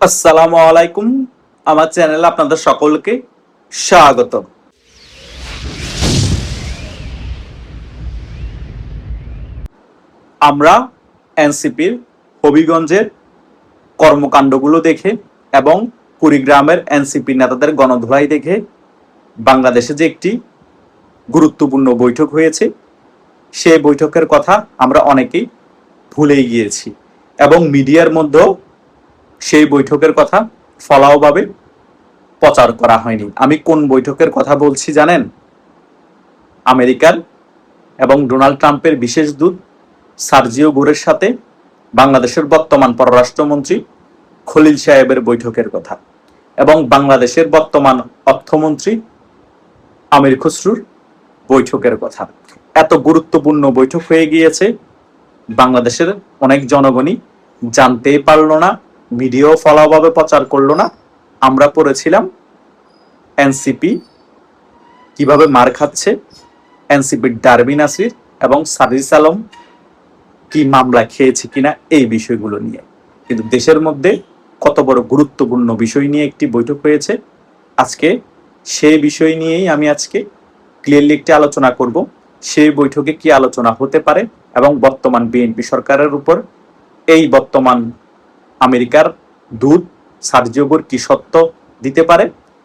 আসসালামু আলাইকুম। আমার চ্যানেলে আপনাদের সকলকে স্বাগত। আমরা এনসিপির হবিগঞ্জের কর্মকাণ্ডগুলো দেখে এবং কুড়িগ্রামের এনসিপি নেতাদের গণধোলাই দেখে বাংলাদেশে যে একটি গুরুত্বপূর্ণ বৈঠক হয়েছে সেই বৈঠকের কথা আমরা অনেকেই ভুলেই গিয়েছি এবং মিডিয়ার মধ্যেও সেই বৈঠকের কথা ফলাওভাবে প্রচার করা হয়নি। আমি কোন বৈঠকের কথা বলছি জানেন? আমেরিকার এবং ডোনাল্ড ট্রাম্পের বিশেষ দূত সার্জিও গোরের সাথে বাংলাদেশের বর্তমান পররাষ্ট্রমন্ত্রী খলিল সাহেবের বৈঠকের কথা এবং বাংলাদেশের বর্তমান অর্থমন্ত্রী আমির খসরুর বৈঠকের কথা। এত গুরুত্বপূর্ণ বৈঠক হয়ে গিয়েছে, বাংলাদেশের অনেক জনগণই জানতেই পারল না, মিডিয়াও ফলাভাবে প্রচার করলো না। আমরা পড়েছিলাম এনসিপি কিভাবে মার খাচ্ছে, এনসিপির ডারবি নাসির এবং সাদিস আলম কি মামলা খেয়েছে কিনা এই বিষয়গুলো নিয়ে। কিন্তু দেশের মধ্যে কত বড় গুরুত্বপূর্ণ বিষয় নিয়ে একটি বৈঠক হয়েছে। আজকে সেই বিষয় নিয়েই আমি আজকে ক্লিয়ারলি একটি আলোচনা করব। সেই বৈঠকে কি আলোচনা হতে পারে এবং বর্তমান বিএনপি সরকারের উপর এই বর্তমান আমেরিকার দূত সার্জিও গোর কি সত্য দিতে পারে,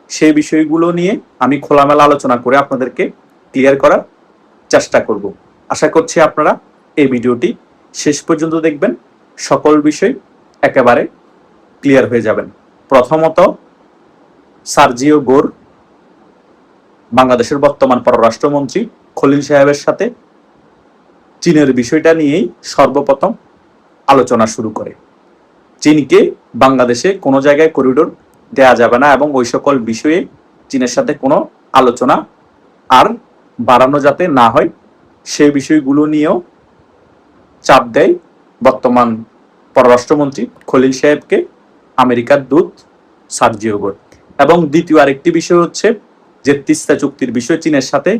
সেই বিষয়গুলো নিয়ে আমি খোলামেলা আলোচনা করে আপনাদেরকে ক্লিয়ার করার চেষ্টা করব। আশা করছি আপনারা এই ভিডিওটি শেষ পর্যন্ত দেখবেন, সকল বিষয় একেবারে ক্লিয়ার হয়ে যাবেন। প্রথমত, সার্জিও গোর বাংলাদেশের বর্তমান পররাষ্ট্রমন্ত্রী খলিল সাহেবের সাথে চীনের বিষয়টা নিয়েই সর্বপ্রথম আলোচনা শুরু করে। চীনকে বাংলাদেশে কোনো জায়গায় করিডোর দেয়া যাবে না এবং ওই সকল বিষয়ে চীনের সাথে কোনো আলোচনা আর বাড়ানো যাতে না হয় সেই বিষয়গুলো নিয়েও চাপ দেয় বর্তমান পররাষ্ট্রমন্ত্রী খলিল সাহেবকে আমেরিকার দূত সার্জিও গোর। এবং দ্বিতীয় আরেকটি বিষয় হচ্ছে যে তিস্তা চুক্তির বিষয় চীনের সাথে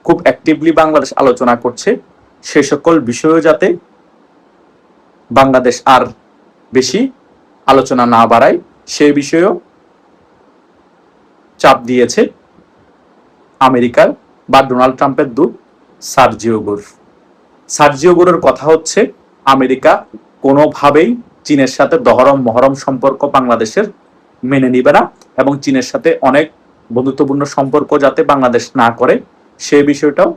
খুব অ্যাক্টিভলি বাংলাদেশ আলোচনা করছে, সে সকল বিষয়ও যাতে বাংলাদেশ আর বেশি আলোচনা না বাড়ায় সেই বিষয়েও চাপ দিয়েছে আমেরিকার বা ডোনাল্ড ট্রাম্পের দূত সার্জিও গোর। সার্জিও গোরের কথা হচ্ছে আমেরিকা কোনোভাবেই চীনের সাথে দহরম মহরম সম্পর্ক বাংলাদেশের মেনে নিবে না এবং চীনের সাথে অনেক বন্ধুত্বপূর্ণ সম্পর্ক যাতে বাংলাদেশ না করে সেই বিষয়টাও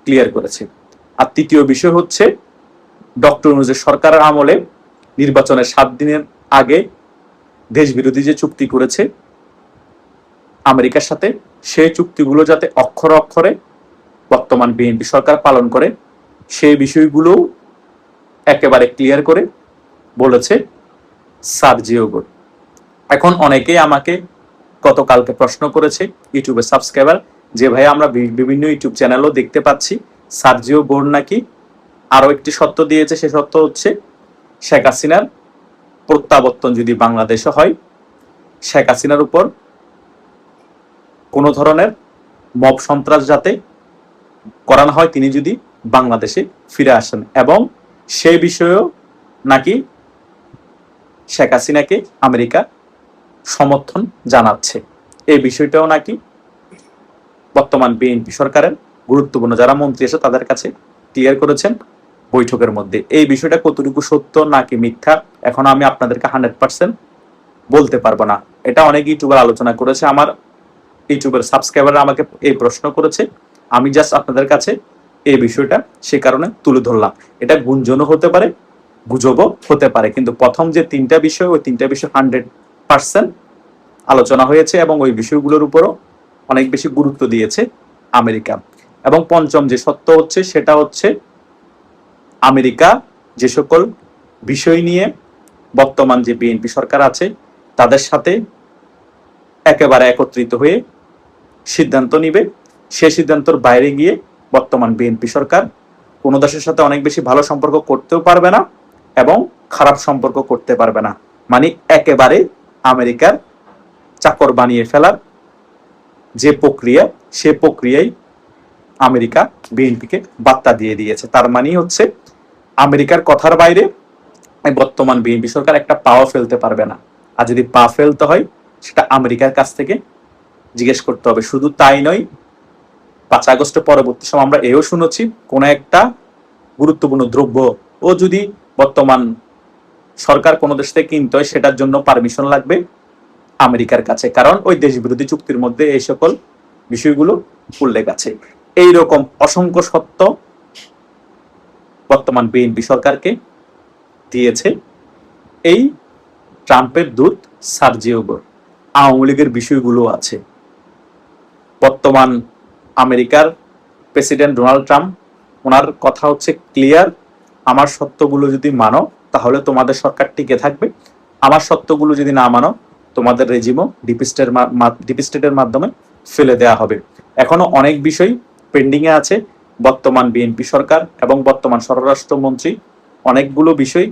ক্লিয়ার করেছে। আর তৃতীয় বিষয় হচ্ছে ডক্টর ইউনূসের সরকারের আমলে নির্বাচনের 7 দিনের আগে দেশ বিরোধী যে চুক্তি করেছে আমেরিকার সাথে, সেই চুক্তিগুলো যাতে অক্ষরে অক্ষরে বর্তমান বিএনপি সরকার পালন করে সেই বিষয়গুলো একেবারে ক্লিয়ার করে বলেছে সার্জিও গোর। এখন অনেকেই আমাকে গতকালকে প্রশ্ন করেছে ইউটিউবে সাবস্ক্রাইবার, যে ভাই আমরা বিভিন্ন ইউটিউব চ্যানেলও দেখতে পাচ্ছি সার্জিও গোর নাকি আরো একটি সত্য দিয়েছে। সে সত্য হচ্ছে শেখ হাসিনার প্রত্যাবর্তন যদি বাংলাদেশে হয়, শেখ হাসিনার উপর কোনো ধরনের মব সন্ত্রাস যাতে করানো হয় তিনি যদি বাংলাদেশে ফিরে আসেন, এবং সেই বিষয়েও নাকি শেখ হাসিনাকে আমেরিকা সমর্থন জানাচ্ছে। এই বিষয়টাও নাকি বর্তমান বিএনপি সরকারের গুরুত্বপূর্ণ যারা মন্ত্রী আছে তাদের কাছে ক্লিয়ার করেছেন বৈঠকের মধ্যে। এই বিষয়টা কতটুকু সত্য নাকি মিথ্যা এখন আমি আপনাদেরকে 100% বলতে পারবো না। এটা অনেক ইউটিউবার আলোচনা করেছে, আমার ইউটিউবের সাবস্ক্রাইবাররা আমাকে এই প্রশ্ন করেছে, আমি জাস্ট আপনাদের কাছে এই বিষয়টা সে কারণে তুলে ধরলাম। এটা গুঞ্জনও হতে পারে, গুজবও হতে পারে, কিন্তু প্রথম যে 3টা বিষয় ওই 3টা বিষয় 100% আলোচনা হয়েছে এবং ওই বিষয়গুলোর উপরও অনেক বেশি গুরুত্ব দিয়েছে আমেরিকা। এবং পঞ্চম যে সত্য হচ্ছে সেটা হচ্ছে আমেরিকা যে সকল বিষয় নিয়ে বর্তমান যে বিএনপি সরকার আছে তাদের সাথে একেবারে একত্রিত হয়ে সিদ্ধান্ত নিবে, সেই সিদ্ধান্তর বাইরে গিয়ে বর্তমান বিএনপি সরকার কোনো দেশের সাথে অনেক বেশি ভালো সম্পর্ক করতেও পারবে না এবং খারাপ সম্পর্ক করতে পারবে না। মানে একেবারে আমেরিকার চাকর বানিয়ে ফেলার যে প্রক্রিয়া, সে প্রক্রিয়ায় আমেরিকা বিএনপিকে বার্তা দিয়ে দিয়েছে। তার মানে হচ্ছে আমেরিকার কথার বাইরে বর্তমান বিএনপি সরকার একটা পাও ফেলতে পারবে না। আর যদি পা ফেলতে হয় সেটা আমেরিকার কাছ থেকে জিজ্ঞেস করতে হবে। শুধু তাই নয়, 5 আগস্টের পরবর্তী সময় আমরা এও শুনেছি কোন একটা গুরুত্বপূর্ণ দ্রব্য ও যদি বর্তমান সরকার কোনো দেশ থেকে কিনতে হয় সেটার জন্য পারমিশন লাগবে আমেরিকার কাছে, কারণ ওই দেশ বিরোধী চুক্তির মধ্যে এই সকল বিষয়গুলো উল্লেখ আছে। এইরকম অসংখ্য সত্য বর্তমান বিএনপি সরকারকে দিয়েছে এই ট্রাম্পের দূত সার্জিও গোর। আওয়ামী লীগের বিষয়গুলো আছে। বর্তমান আমেরিকার প্রেসিডেন্ট ডোনাল্ড ট্রাম্প, ওনার কথা হচ্ছে ক্লিয়ার, আমার সত্যগুলো যদি মানো তাহলে তোমাদের সরকার টিকে থাকবে, আমার সত্যগুলো যদি না মানো তোমাদের রেজিমও ডিপ স্টেটের মাধ্যমে ফেলে দেওয়া হবে। এখনো অনেক বিষয় পেন্ডিং এ আছে। বর্তমান বিএনপি সরকার এবং বর্তমান স্বরাষ্ট্রমন্ত্রী অনেকগুলো বিষয়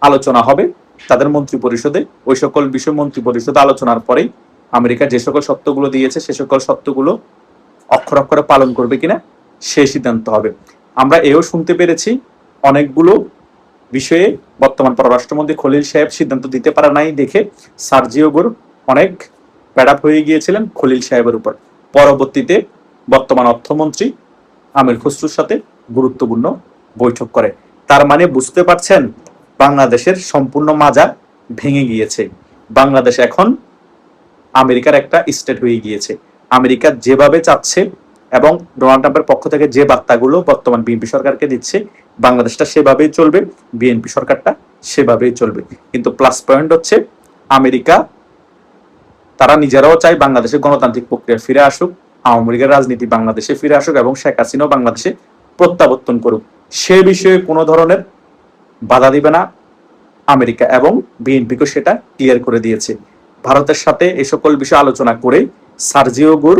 আলোচনা হবে তাদের মন্ত্রী পরিষদে। ওই সকল বিষয় মন্ত্রী পরিষদে আলোচনার পরেই আমেরিকা যে সকল সত্যগুলো দিয়েছে সে সকল সত্যগুলো অক্ষর অক্ষরে পালন করবে কিনা সে সিদ্ধান্ত হবে। আমরা এও শুনতে পেরেছি অনেকগুলো বিষয়ে বর্তমান পররাষ্ট্রমন্ত্রী খলিল সাহেব সিদ্ধান্ত দিতে পারে নাই দেখে সার্জিও গোর অনেক প্যাডাপ হয়ে গিয়েছিলেন খলিল সাহেবের উপর। পরবর্তীতে বর্তমান অর্থমন্ত্রী আমির খসরুর সাথে গুরুত্বপূর্ণ বৈঠক করে। তার মানে বুঝতে পারছেন বাংলাদেশের সম্পূর্ণ মাজা ভেঙে গিয়েছে। বাংলাদেশ এখন আমেরিকার একটা স্টেট হয়ে গিয়েছে। আমেরিকা যেভাবে চাচ্ছে এবং ডোনাল্ড ট্রাম্পের পক্ষ থেকে যে বার্তাগুলো বর্তমান বিএনপি সরকারকে দিচ্ছে, বাংলাদেশটা সেভাবেই চলবে, বিএনপি সরকারটা সেভাবেই চলবে। কিন্তু প্লাস পয়েন্ট হচ্ছে আমেরিকা তারা নিজেরাও চায় বাংলাদেশের গণতান্ত্রিক প্রক্রিয়া ফিরে আসুক, আওয়ামী লীগের রাজনীতি বাংলাদেশে ফিরে আসুক এবং শেখ হাসিনাও বাংলাদেশে প্রত্যাবর্তন করুক। সে বিষয়ে কোনো ধরনের বাধা দিবে না আমেরিকা, এবং বিএনপিকে সেটা ক্লিয়ার করে দিয়েছে। ভারতের সাথে এই সকল বিষয়ে আলোচনা করে সার্জিও গোর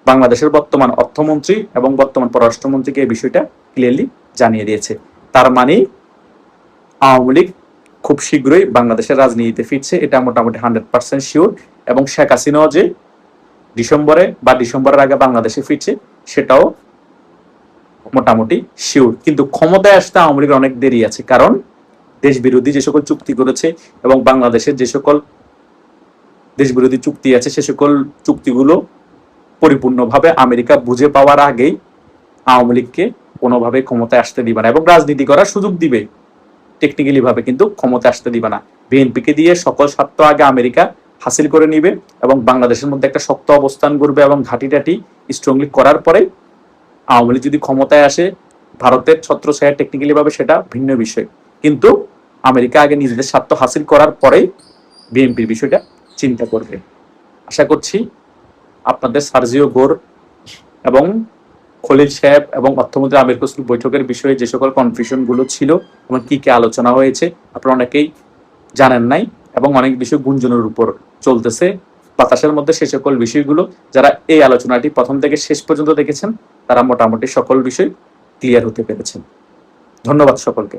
বাংলাদেশের বর্তমান অর্থমন্ত্রী এবং বর্তমান পররাষ্ট্রমন্ত্রীকে এই বিষয়টা ক্লিয়ারলি জানিয়ে দিয়েছে। তার মানে আওয়ামী লীগ খুব শীঘ্রই বাংলাদেশের রাজনীতিতে ফিরছে, এটা মোটামুটি 100% শিওর। এবং শেখ হাসিনাও যে ডিসেম্বরের আগে বাংলাদেশে ফিরছে সেটাও মোটামুটি শিওর। কিন্তু ক্ষমতায় আসতে আওয়ামী লীগের অনেক দেরি আছে, কারণ দেশ বিরোধী যে সকল চুক্তি করেছে এবং বাংলাদেশের যে সকল দেশ বিরোধী চুক্তি আছে সে সকল চুক্তিগুলো পরিপূর্ণভাবে আমেরিকা বুঝে পাওয়ার আগেই আওয়ামী লীগকে কোনোভাবে ক্ষমতায় আসতে দিবে না এবং রাজনীতি করার সুযোগ দিবে টেকনিক্যালি ভাবে, কিন্তু ক্ষমতায় আসতে দিবে না। বিএনপিকে দিয়ে সকল স্বার্থ আগে আমেরিকা হাসিল করে নিবে এবং বাংলাদেশের মধ্যে একটা শক্ত অবস্থান করবে এবং ঘাঁটি স্ট্রংলি করার পরে আওয়ামী লীগ যদি ক্ষমতায় আসে ভারতের ছত্রছায়া টেকনিক্যালি ভাবে সেটা ভিন্ন বিষয়, কিন্তু আমেরিকা আগে নিজেদের স্বার্থ হাসিল করার পরেই বিএনপির বিষয়টা চিন্তা করবে। আশা করছি আপনাদের সার্জিও গোর এবং খলিল সাহেব এবং অর্থমন্ত্রী আমির খসরু বৈঠকের বিষয়ে যে সকল কনফিউশন গুলো ছিল এবং কি কি আলোচনা হয়েছে আপনারা অনেকেই জানেন নাই, এবং অনেক বিষয় গুঞ্জনের উপর চলতেছে বাতাসের মধ্যে। সে সকল বিষয়গুলো যারা এই আলোচনাটি প্রথম থেকে শেষ পর্যন্ত দেখেছেন তারা মোটামুটি সকল বিষয় ক্লিয়ার হতে পেরেছেন। ধন্যবাদ সকলকে।